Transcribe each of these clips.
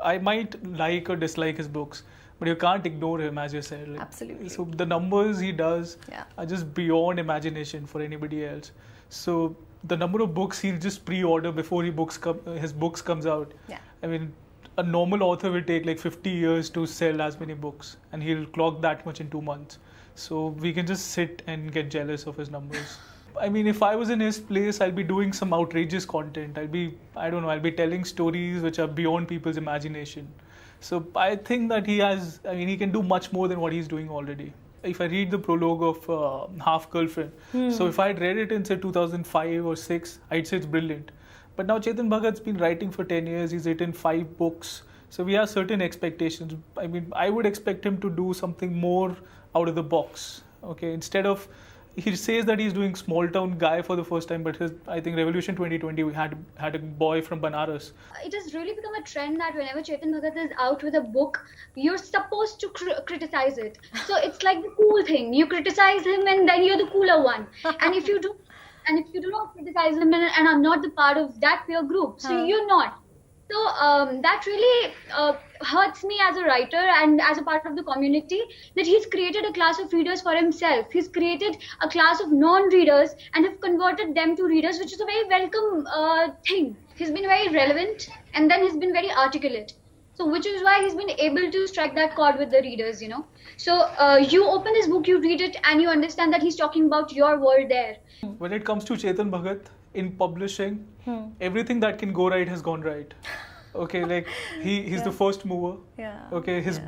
I might like or dislike his books, but you can't ignore him, as you said. Like, Absolutely. So the numbers he does Yeah. are just beyond imagination for anybody else. So the number of books he'll just pre-order before his books comes out. Yeah. I mean, a normal author will take like 50 years to sell as many books, and he'll clock that much in 2 months. So we can just sit and get jealous of his numbers. I mean, if I was in his place, I'll be doing some outrageous content. I'll be telling stories which are beyond people's imagination. So I think that he can do much more than what he's doing already. If I read the prologue of Half Girlfriend, so if I had read it in say 2005 or 6, I'd say it's brilliant. But now Chetan Bhagat's been writing for 10 years, he's written 5 books. So we have certain expectations. I mean, I would expect him to do something more out of the box. Okay, instead of, he says that he's doing Small Town Guy for the first time, but I think Revolution 2020, we had a boy from Banaras. It has really become a trend that whenever Chetan Bhagat is out with a book, you're supposed to criticize it. So it's like the cool thing. You criticize him and then you're the cooler one. And if you do not criticize him and are not the part of that peer group, so you're not. So that really hurts me as a writer and as a part of the community, that he's created a class of readers for himself. He's created a class of non-readers and have converted them to readers, which is a very welcome thing. He's been very relevant and then he's been very articulate. So which is why he's been able to strike that chord with the readers, you know. So you open his book, you read it, and you understand that he's talking about your world there. When it comes to Chetan Bhagat, in publishing, everything that can go right has gone right. Okay, like he's the first mover. Yeah. Okay, his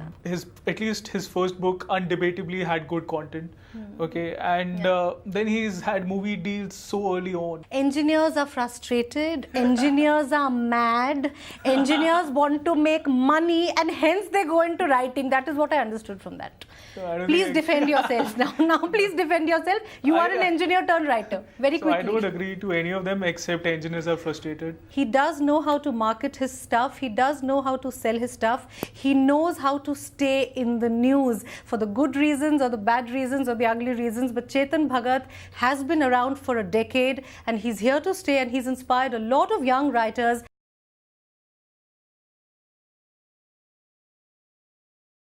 at least his first book undebatably had good content. Okay, and then he's had movie deals so early on. Engineers are frustrated, engineers are mad, engineers want to make money, and hence they go into writing. That is what I understood from that. So Please defend yourself now. Now please defend yourself. You are an engineer turned writer. Very quickly. I don't agree to any of them except engineers are frustrated. He does know how to market his stuff. He does know how to sell his stuff. He knows how to stay in the news for the good reasons or the bad reasons or the ugly reasons. But Chetan Bhagat has been around for a decade and he's here to stay, and he's inspired a lot of young writers.